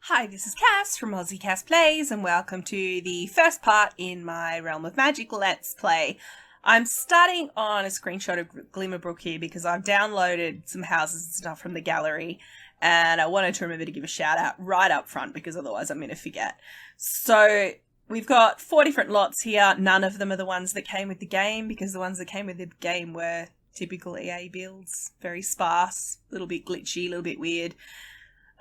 Hi, this is Cass from Aussie Cass Plays, and welcome to the first part in my Realm of Magic Let's Play. I'm starting on a screenshot of Glimmerbrook here because I've downloaded some houses and stuff from the gallery, and I wanted to remember to give a shout out right up front because otherwise I'm going to forget. So we've got 4 different lots here. None of them are the ones that came with the game because the ones that came with the game were typical EA builds. Very sparse, a little bit glitchy, a little bit weird.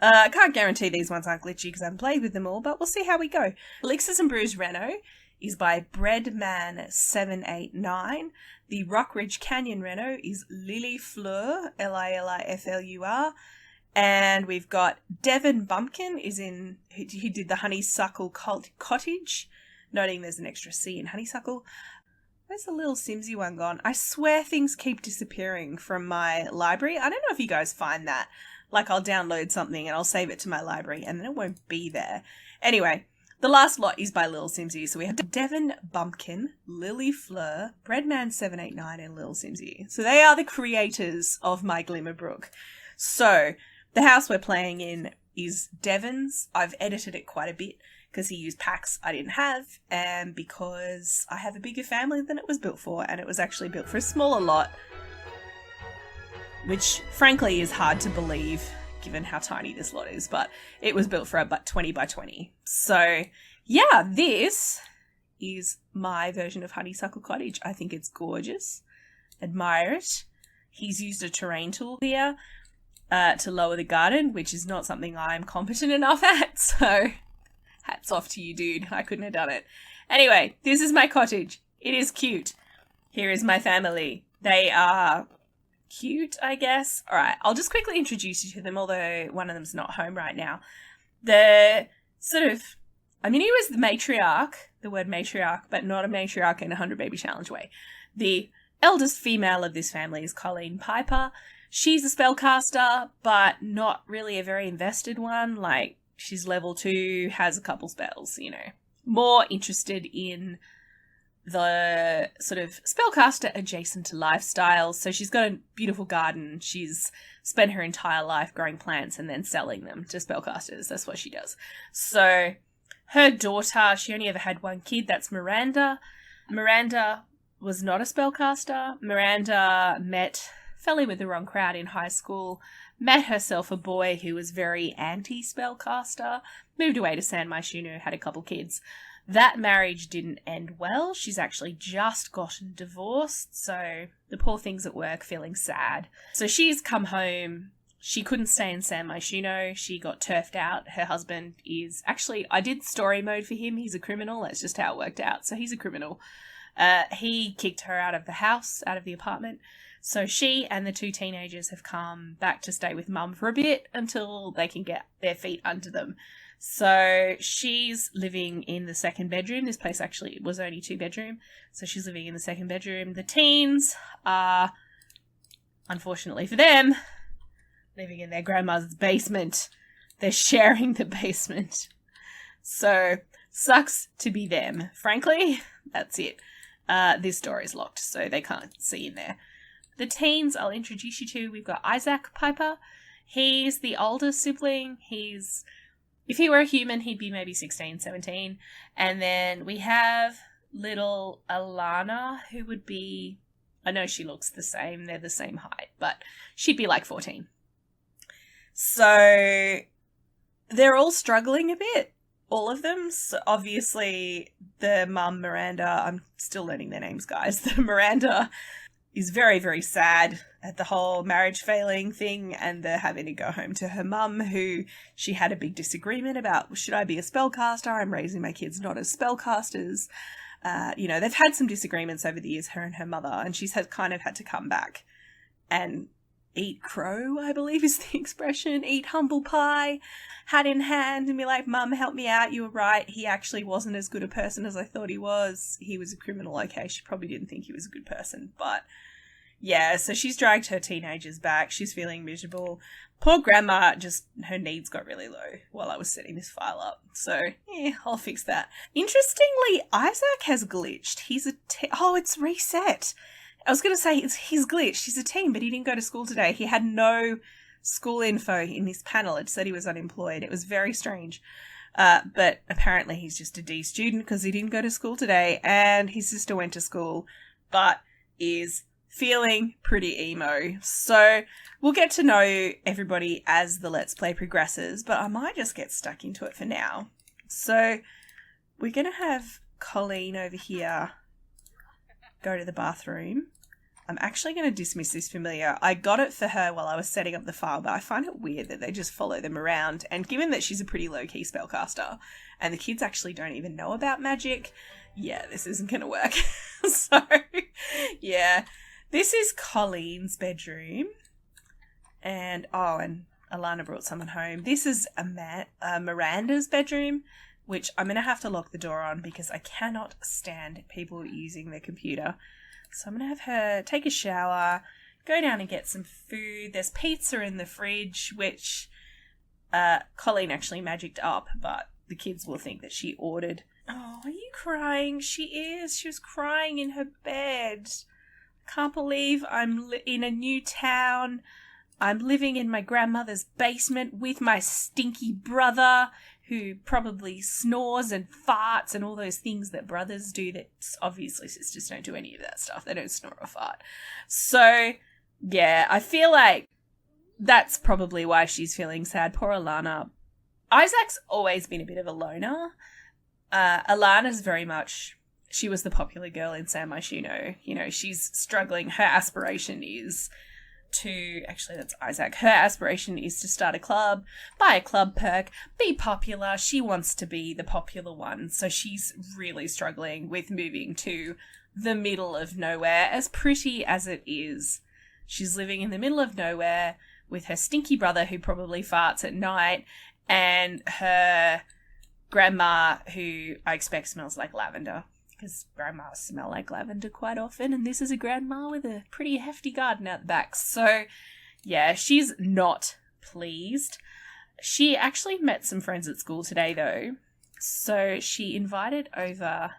I can't guarantee these ones aren't glitchy because I haven't played with them all, but we'll see how we go. Elixirs and Brews Reno is by Breadman789. The Rockridge Canyon Reno is Lily Fleur, Liliflur. And we've got Devon Bumpkin he did the Honeysuckle Cottage, noting there's an extra C in Honeysuckle. Where's the little Simsy one gone? I swear things keep disappearing from my library. I don't know if you guys find that. Like, I'll download something and I'll save it to my library and then it won't be there. Anyway, the last lot is by Little Simsy. So we have Devon Bumpkin, Lily Fleur, Breadman789 and Little Simsy. So they are the creators of my Glimmerbrook. So the house we're playing in is Devon's. I've edited it quite a bit because he used packs I didn't have and because I have a bigger family than it was built for, and it was actually built for a smaller lot, which frankly is hard to believe given how tiny this lot is, but it was built for about 20 by 20. So yeah, this is my version of Honeysuckle Cottage. I think it's gorgeous. Admire it. He's used a terrain tool here to lower the garden, which is not something I'm competent enough at, so hats off to you, dude. I couldn't have done it. Anyway, this is my cottage. It is cute. Here is my family. They are cute, I guess. All right, I'll just quickly introduce you to them, although one of them's not home right now. The sort of, he was the matriarch, the word matriarch, but not a matriarch in a 100 Baby Challenge way. The eldest female of this family is Colleen Piper. She's a spellcaster, but not really a very invested one. Like, she's level 2, has a couple spells, more interested in the sort of spellcaster adjacent to lifestyle. So she's got a beautiful garden. She's spent her entire life growing plants and then selling them to spellcasters. That's what she does. So her daughter, she only ever had one kid. That's Miranda. Miranda was not a spellcaster. Miranda fell in with the wrong crowd in high school, met herself a boy who was very anti-spellcaster, moved away to San Myshuno, had a couple kids. That marriage didn't end well. She's actually just gotten divorced, so the poor thing's at work feeling sad. So she's come home. She couldn't stay in San Myshuno. She got turfed out. Her husband is actually, I did story mode for him. He's a criminal. That's just how it worked out. So he's a criminal. He kicked her out of the house, out of the apartment. So she and the 2 teenagers have come back to stay with mum for a bit until they can get their feet under them. So she's living in the second bedroom. This place actually was only 2 bedroom. So she's living in the second bedroom. The teens are, unfortunately for them, living in their grandmother's basement. They're sharing the basement. So sucks to be them. Frankly, that's it. This door is locked, so they can't see in there. The teens I'll introduce you to, we've got Isaac Piper. He's the older sibling. If he were a human, he'd be maybe 16, 17. And then we have little Alana, who would be, I know she looks the same, they're the same height, but she'd be like 14. So they're all struggling a bit, all of them. So obviously the mum, Miranda, I'm still learning their names, guys. The Miranda is very, very sad at the whole marriage failing thing and the having to go home to her mum, who she had a big disagreement about, should I be a spellcaster? I'm raising my kids not as spellcasters. They've had some disagreements over the years, her and her mother, and she's kind of had to come back and eat crow, I believe is the expression, eat humble pie, hat in hand, and be like, Mum, help me out, you were right, he actually wasn't as good a person as I thought he was. He was a criminal, okay, she probably didn't think he was a good person, but yeah, so she's dragged her teenagers back, she's feeling miserable. Poor grandma, her needs got really low while I was setting this file up, so yeah, I'll fix that. Interestingly, Isaac has glitched. He's it's reset. I was going to say he's glitched. He's a teen, but he didn't go to school today. He had no school info in his panel. It said he was unemployed. It was very strange. But apparently he's just a D student because he didn't go to school today, and his sister went to school but is feeling pretty emo. So we'll get to know everybody as the Let's Play progresses, but I might just get stuck into it for now. So we're going to have Colleen over here go to the bathroom. I'm actually going to dismiss this familiar. I got it for her while I was setting up the file, but I find it weird that they just follow them around. And given that she's a pretty low-key spellcaster and the kids actually don't even know about magic, yeah, this isn't going to work. So, yeah, this is Colleen's bedroom. And Alana brought someone home. This is Miranda's bedroom, which I'm going to have to lock the door on because I cannot stand people using their computer. So I'm going to have her take a shower, go down and get some food. There's pizza in the fridge, which Colleen actually magicked up, but the kids will think that she ordered. Oh, are you crying? She is. She was crying in her bed. Can't believe I'm in a new town. I'm living in my grandmother's basement with my stinky brother, who probably snores and farts and all those things that brothers do that obviously sisters don't do any of that stuff. They don't snore or fart. So, yeah, I feel like that's probably why she's feeling sad. Poor Alana. Isaac's always been a bit of a loner. Alana's very much, she was the popular girl in San Myshuno. You know, she's struggling. Her aspiration is that's Isaac. Her aspiration is to start a club, buy a club perk, be popular. She wants to be the popular one. So she's really struggling with moving to the middle of nowhere, as pretty as it is. She's living in the middle of nowhere with her stinky brother who probably farts at night and her grandma who I expect smells like lavender, because grandmas smell like lavender quite often, and this is a grandma with a pretty hefty garden out the back. So, yeah, she's not pleased. She actually met some friends at school today, though. So she invited over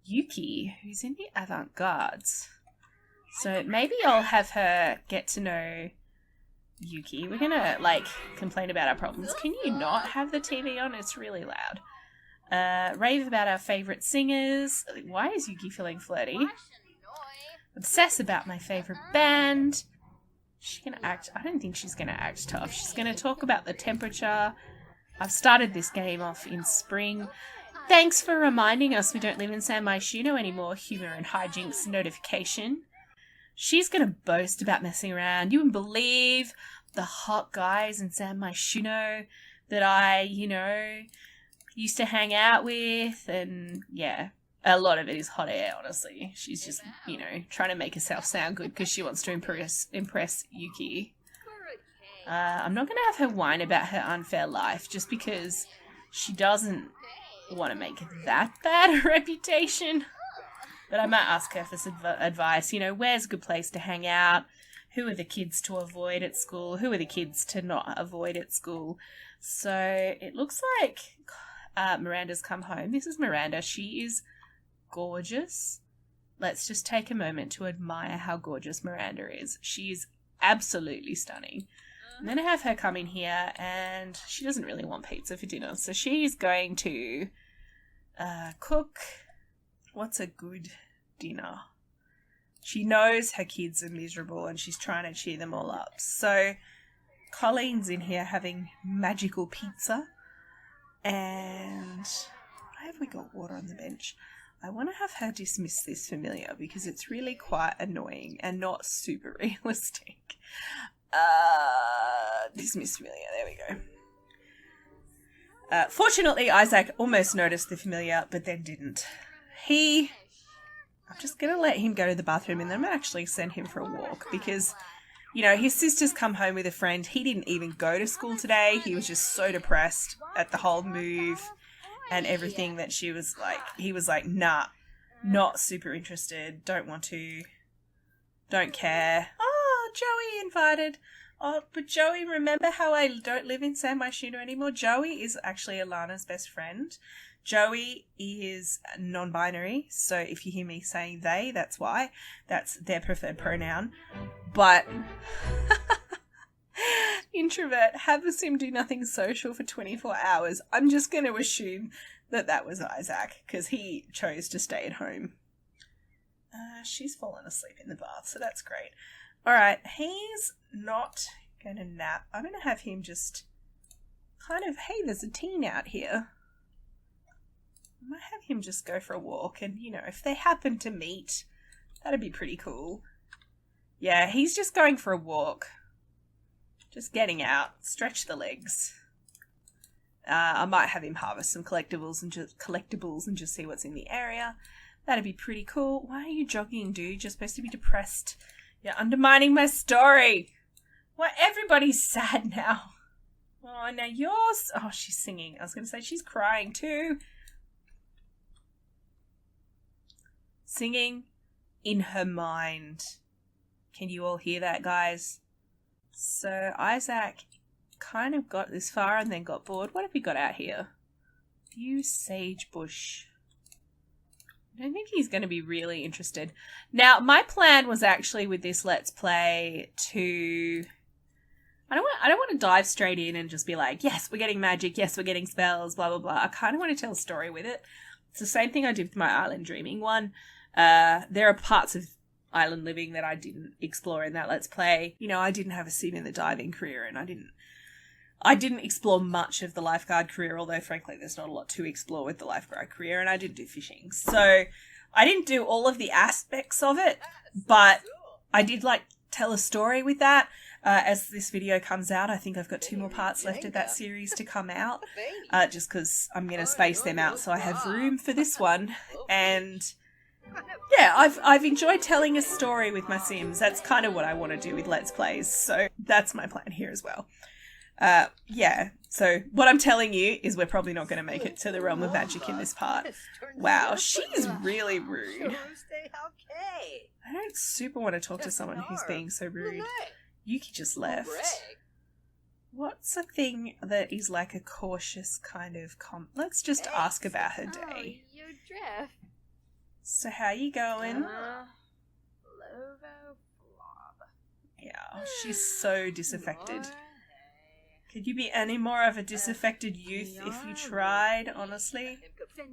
Yuki, who's in the avant-gardes. So maybe I'll have her get to know Yuki. We're going to, complain about our problems. Can you not have the TV on? It's really loud. Rave about our favourite singers. Why is Yuki feeling flirty? Obsess about my favourite band. She's going to act... I don't think she's going to act tough. She's going to talk about the temperature. I've started this game off in spring. Thanks for reminding us we don't live in San Myshuno anymore. Humour and hijinks notification. She's going to boast about messing around. You wouldn't believe the hot guys in San Myshuno that I, used to hang out with, and yeah, a lot of it is hot air, honestly. She's just, trying to make herself sound good because she wants to impress Yuki. I'm not going to have her whine about her unfair life just because she doesn't want to make that bad a reputation. But I might ask her for some advice. Where's a good place to hang out? Who are the kids to avoid at school? Who are the kids to not avoid at school? So it looks like Miranda's come home. This is Miranda. She is gorgeous. Let's just take a moment to admire how gorgeous Miranda is. She is absolutely stunning. I'm going to have her come in here, and she doesn't really want pizza for dinner, so she's going to cook. What's a good dinner? She knows her kids are miserable, and she's trying to cheer them all up. So Colleen's in here having magical pizza. And why have we got water on the bench? I want to have her dismiss this familiar because it's really quite annoying and not super realistic. Dismiss familiar. There we go. Fortunately, Isaac almost noticed the familiar, but then didn't. I'm just going to let him go to the bathroom and then I'm going to actually send him for a walk because... his sister's come home with a friend. He didn't even go to school today. He was just so depressed at the whole move and everything that he was like, nah, not super interested. Don't want to. Don't care. Oh, Joey invited. Oh, but Joey, remember how I don't live in San Myshuno anymore? Joey is actually Alana's best friend. Joey is non-binary, so if you hear me saying they, that's why. That's their preferred pronoun. But introvert, have a sim do nothing social for 24 hours. I'm just going to assume that that was Isaac, because he chose to stay at home. She's fallen asleep in the bath, so that's great. Alright, he's not going to nap. I'm going to have him just kind of, hey, there's a teen out here. I might have him just go for a walk, and, you know, if they happen to meet, that'd be pretty cool. Yeah, he's just going for a walk. Just getting out, stretch the legs. I might have him harvest some collectibles and just see what's in the area. That'd be pretty cool. Why are you jogging, dude? You're supposed to be depressed. You're undermining my story. Why, everybody's sad now. Oh, now yours. Oh, she's singing. I was going to say she's crying too. Singing in her mind. Can you all hear that, guys? So Isaac kind of got this far and then got bored. What have we got out here? View sage bush. I don't think he's going to be really interested. Now, my plan was actually with this Let's Play to... I don't want to dive straight in and just be like, yes, we're getting magic, yes, we're getting spells, blah, blah, blah. I kind of want to tell a story with it. It's the same thing I did with my Island Dreaming one. There are parts of Island Living that I didn't explore in that Let's Play. You know, I didn't have a sim in the diving career, and I didn't explore much of the lifeguard career, although frankly there's not a lot to explore with the lifeguard career, and I didn't do fishing. So I didn't do all of the aspects of it, but I did like tell a story with that. As this video comes out, I think I've got 2 more parts left of that series to come out, just because I'm going to space them out so I have room for this one. And yeah, I've enjoyed telling a story with my Sims. That's kind of what I want to do with Let's Plays, so that's my plan here as well. Yeah, so what I'm telling you is we're probably not going to make it to the realm of magic in this part. Wow, she's really rude. I don't super want to talk to someone who's being so rude. Yuki just left. What's a thing that is like a cautious kind of Let's just ask about her day. So how you going? Yeah, she's so disaffected. Could you be any more of a disaffected youth if you tried, honestly?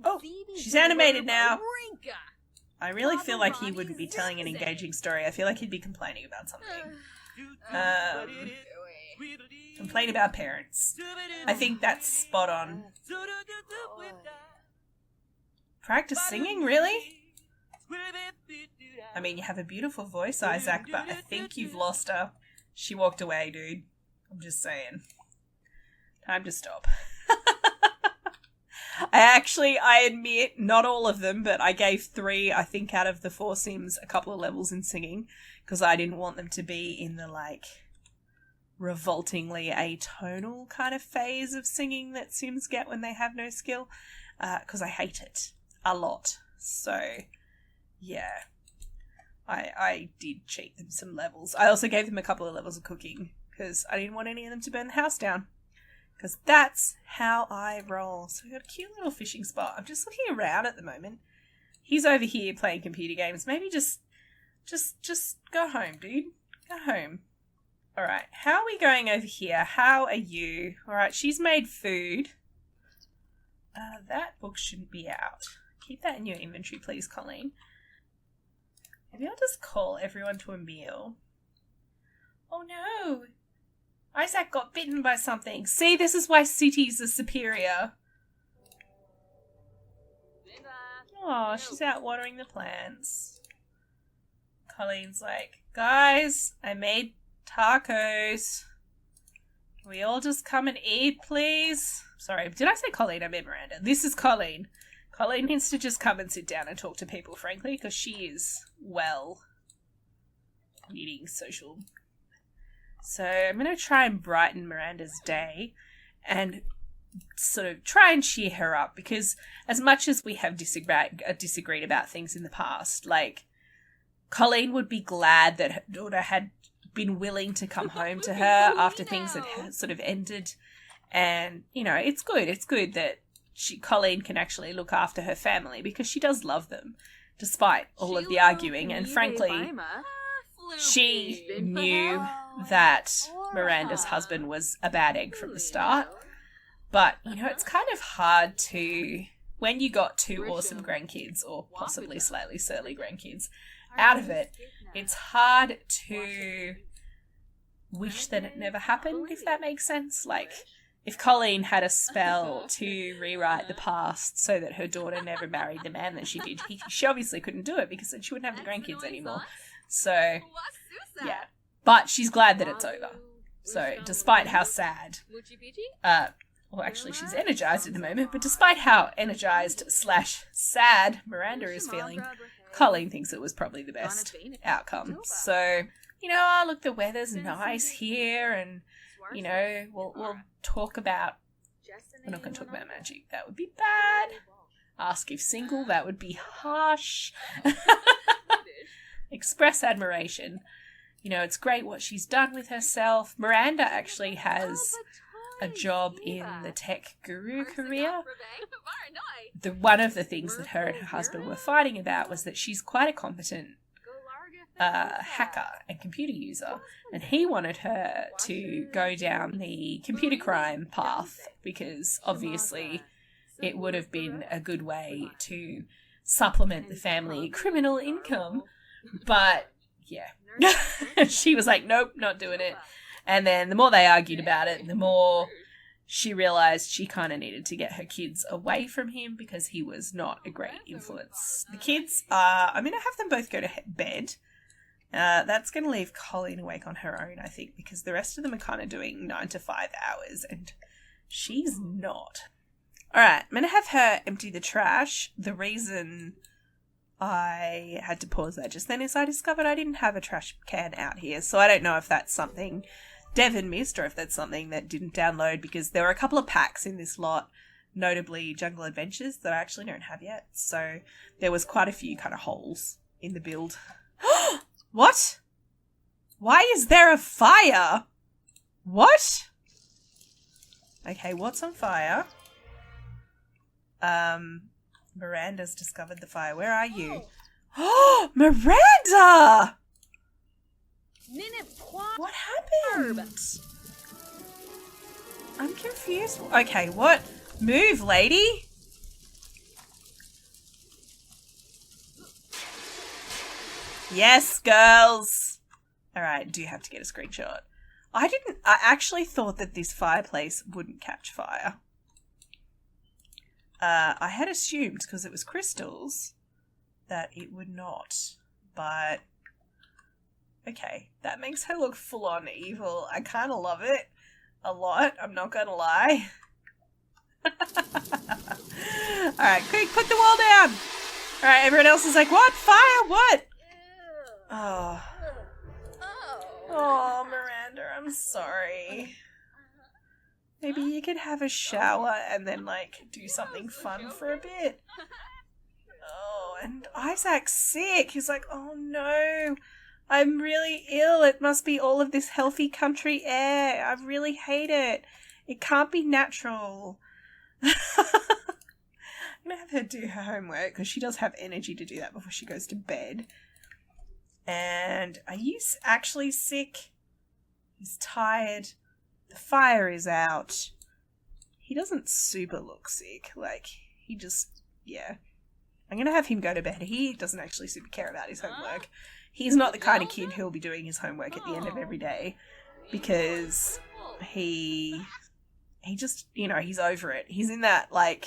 Oh, she's animated now. I really feel like he wouldn't be telling an engaging story. I feel like he'd be complaining about something. Complain about parents. I think that's spot on. Practice singing, really? I mean, you have a beautiful voice, Isaac, but I think you've lost her. She walked away, dude. I'm just saying. Time to stop. I admit, not all of them, but I gave 3, I think, out of the 4 Sims a couple of levels in singing, because I didn't want them to be in the, like, revoltingly atonal kind of phase of singing that Sims get when they have no skill, because I hate it a lot. So, yeah, I did cheat them some levels. I also gave them a couple of levels of cooking, because I didn't want any of them to burn the house down. Because that's how I roll. So we've got a cute little fishing spot. I'm just looking around at the moment. He's over here playing computer games. Maybe just go home, dude. Go home. Alright, how are we going over here? How are you? Alright, she's made food. That book shouldn't be out. Keep that in your inventory, please, Colleen. Maybe I'll just call everyone to a meal. Oh no! Isaac got bitten by something. See, this is why cities are superior. Oh, she's out watering the plants. Colleen's like, guys, I made tacos. Can we all just come and eat, please? Sorry, did I say Colleen? I meant Miranda. This is Colleen. Colleen needs to just come and sit down and talk to people, frankly, because she is, well, needing social. So I'm going to try and brighten Miranda's day and sort of try and cheer her up, because as much as we have disagreed about things in the past, like, Colleen would be glad that her daughter had been willing to come home to her after things had sort of ended. And, you know, it's good that Colleen can actually look after her family, because she does love them, despite all of the arguing. And frankly, she knew that Miranda's husband was a bad egg from the start. But, it's kind of hard to, when you got two awesome grandkids, or possibly slightly surly grandkids, out of it, it's hard to wish that it never happened, if that makes sense. Like, if Colleen had a spell to rewrite the past so that her daughter never married the man that she did, she obviously couldn't do it because then she wouldn't have the grandkids anymore. So, yeah. But she's glad that it's over. So, despite how sad, well, actually, she's energized at the moment, but despite how energized/sad Miranda is feeling, Colleen thinks it was probably the best outcome. So, look, the weather's nice here, and, we'll talk about, we're not going to talk about magic. That would be bad. Ask if single, that would be harsh. Express admiration. It's great what she's done with herself. Miranda actually has a job in the tech guru career. One of the things that her and her husband were fighting about was that she's quite a competent hacker and computer user, and he wanted her to go down the computer crime path because obviously it would have been a good way to supplement the family criminal income. But yeah, she was like, nope, not doing it. And then the more they argued about it, the more she realised she kind of needed to get her kids away from him because he was not a great influence. The kids I'm going to have them both go to bed. That's going to leave Colleen awake on her own, I think, because the rest of them are kind of doing 9 to 5 hours and she's not. All right, I'm going to have her empty the trash. The reason I had to pause that just then is I discovered I didn't have a trash can out here, so I don't know if that's something Devon missed or if that's something that didn't download, because there were a couple of packs in this lot, notably Jungle Adventures, that I actually don't have yet, so there was quite a few kind of holes in the build. What? Why is there a fire? What? Okay, what's on fire? Miranda's discovered the fire. Where are you? Oh, Miranda! What happened? I'm confused. Okay, what? Move, lady. Yes, girls. All right, do have to get a screenshot. I actually thought that this fireplace wouldn't catch fire. I had assumed, because it was crystals, that it would not. But, okay, that makes her look full-on evil. I kind of love it a lot, I'm not going to lie. Alright, quick, put the wall down! Alright, everyone else is like, what? Fire? What? Oh. Oh, Miranda, I'm sorry. Maybe you could have a shower and then, do something fun for a bit. Oh, and Isaac's sick. He's like, oh no, I'm really ill. It must be all of this healthy country air. I really hate it. It can't be natural. I'm going to have her do her homework because she does have energy to do that before she goes to bed. And are you actually sick? He's tired. The fire is out. He doesn't super look sick. He just, yeah. I'm going to have him go to bed. He doesn't actually super care about his homework. He's not the kind of kid who'll be doing his homework at the end of every day because he just, he's over it. He's in that, I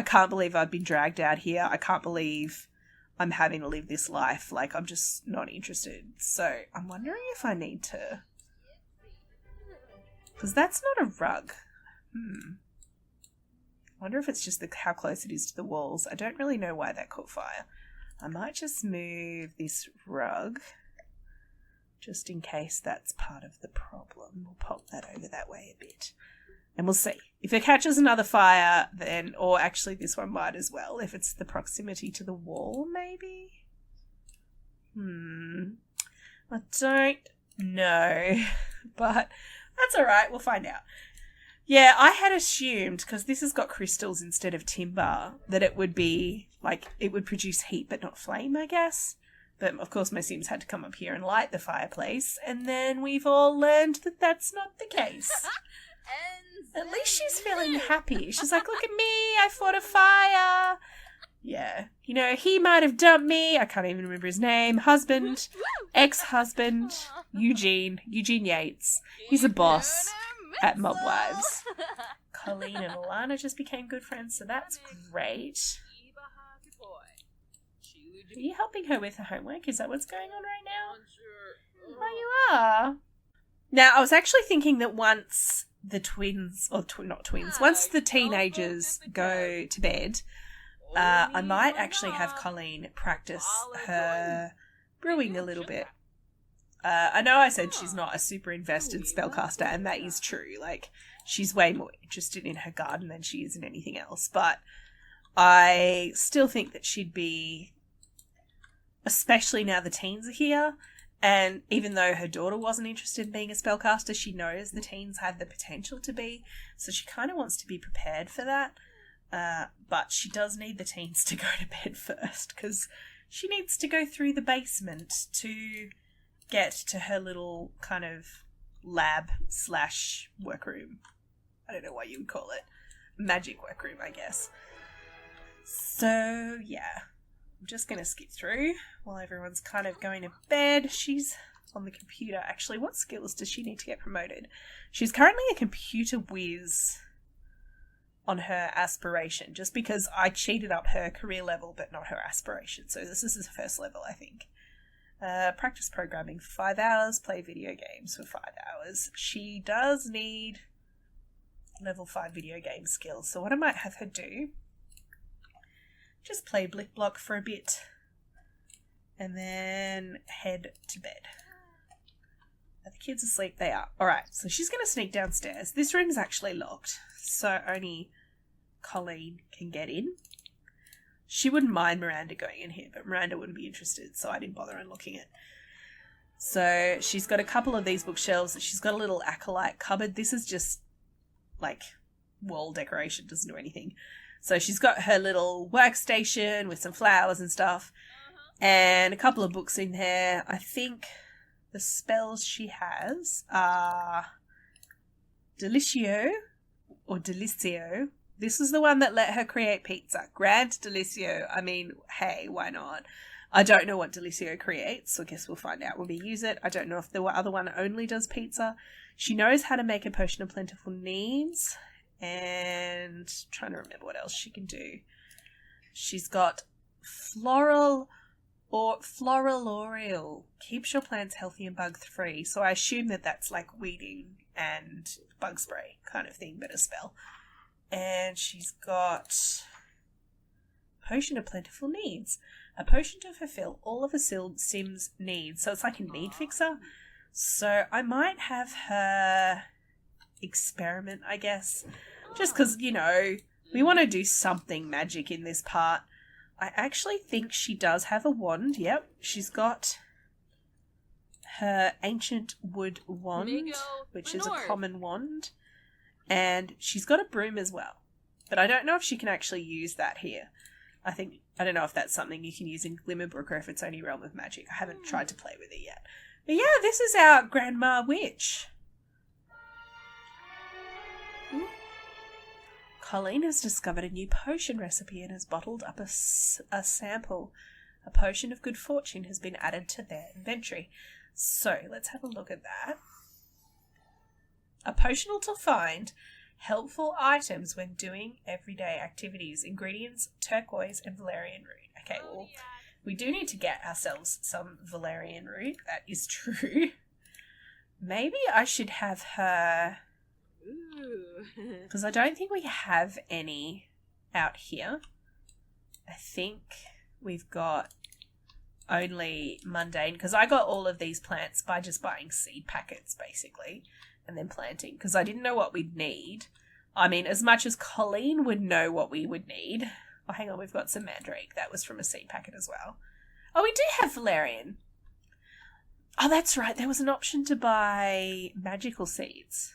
can't believe I've been dragged out here. I can't believe I'm having to live this life. I'm just not interested. So I'm wondering if I need to... Because that's not a rug. I wonder if it's just how close it is to the walls. I don't really know why that caught fire. I might just move this rug just in case that's part of the problem. We'll pop that over that way a bit. And we'll see. If it catches another fire, then... Or actually this one might as well. If it's the proximity to the wall, maybe? I don't know. But... That's alright, we'll find out. Yeah, I had assumed, because this has got crystals instead of timber, that it would be, it would produce heat but not flame, I guess. But, of course, my Sims had to come up here and light the fireplace, and then we've all learned that that's not the case. At least she's feeling happy. She's like, look at me, I fought a fire. Yeah. You know, he might have dumped me. I can't even remember his name. Husband, ex-husband, Eugene Yates. He's a boss at Mob Wives. Colleen and Alana just became good friends, so that's great. Are you helping her with her homework? Is that what's going on right now? Oh, you are. Now, I was actually thinking that once the twins, or not twins, once the teenagers go to bed, I might actually have Colleen practice her brewing a little bit. I know I said she's not a super invested spellcaster, and that is true. Like, she's way more interested in her garden than she is in anything else, but I still think that she'd be, especially now the teens are here, and even though her daughter wasn't interested in being a spellcaster, she knows the teens have the potential to be, so she kind of wants to be prepared for that. But she does need the teens to go to bed first, because she needs to go through the basement to get to her little kind of lab/workroom. I don't know what you would call it. Magic workroom, I guess. So, yeah. I'm just going to skip through while everyone's kind of going to bed. She's on the computer. Actually, what skills does she need to get promoted? She's currently a computer whiz on her aspiration, just because I cheated up her career level but not her aspiration. So this is her first level, I think. Practice programming for 5 hours, play video games for 5 hours. She does need level 5 video game skills. So what I might have her do, just play Blick Block for a bit and then head to bed. Are the kids asleep? They are. Alright, so she's going to sneak downstairs. This room is actually locked, so only Colleen can get in. She wouldn't mind Miranda going in here, but Miranda wouldn't be interested, so I didn't bother unlocking it. So she's got a couple of these bookshelves. She's got a little acolyte cupboard. This is just like wall decoration, doesn't do anything. So she's got her little workstation with some flowers and stuff, and a couple of books in there. I think the spells she has are Delicio or Delicio. This is the one that let her create pizza. Grand Delicio. I mean, hey, why not? I don't know what Delicio creates, so I guess we'll find out when we use it. I don't know if the other one only does pizza. She knows how to make a potion of plentiful needs, and I'm trying to remember what else she can do. She's got floral oil. Keeps your plants healthy and bug-free. So I assume that that's like weeding and bug spray kind of thing, but a spell. And she's got potion of plentiful needs. A potion to fulfill all of a Sim's needs. So it's like a need fixer. So I might have her experiment, I guess. Just because, you know, we want to do something magic in this part. I actually think she does have a wand. Yep, she's got her ancient wood wand, which is a common wand. And she's got a broom as well. But I don't know if she can actually use that here. I don't know if that's something you can use in Glimmerbrook or if it's only Realm of Magic. I haven't tried to play with it yet. But yeah, this is our Grandma Witch. Colleen has discovered a new potion recipe and has bottled up a sample. A potion of good fortune has been added to their inventory. So, let's have a look at that. A potion to find helpful items when doing everyday activities. Ingredients, turquoise and valerian root. Okay, well, we do need to get ourselves some valerian root. That is true. Maybe I should have her... Because I don't think we have any out here. I think we've got only mundane, because I got all of these plants by just buying seed packets, basically, and then planting, because I didn't know what we'd need. I mean, as much as Colleen would know what we would need. Oh, hang on, we've got some mandrake. That was from a seed packet as well. Oh, we do have valerian. Oh, that's right. There was an option to buy magical seeds.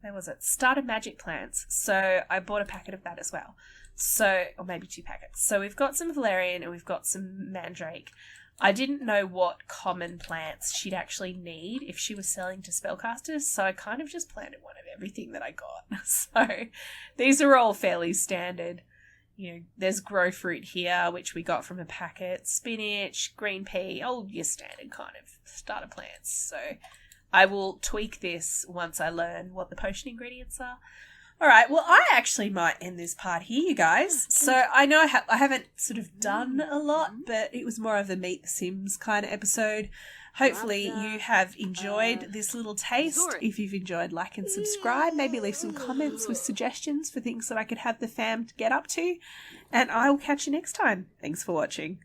where was it? Starter Magic plants. So I bought a packet of that as well. So, or maybe 2 packets. So we've got some valerian and we've got some mandrake. I didn't know what common plants she'd actually need if she was selling to spellcasters, so I kind of just planted one of everything that I got. So these are all fairly standard. You know, there's grow fruit here, which we got from a packet, spinach, green pea, all your standard kind of starter plants. So I will tweak this once I learn what the potion ingredients are. All right, well, I actually might end this part here, you guys. So I know I haven't sort of done a lot, but it was more of a Meet the Sims kind of episode. Hopefully you have enjoyed this little taste. If you've enjoyed, like and subscribe. Maybe leave some comments with suggestions for things that I could have the fam get up to. And I will catch you next time. Thanks for watching.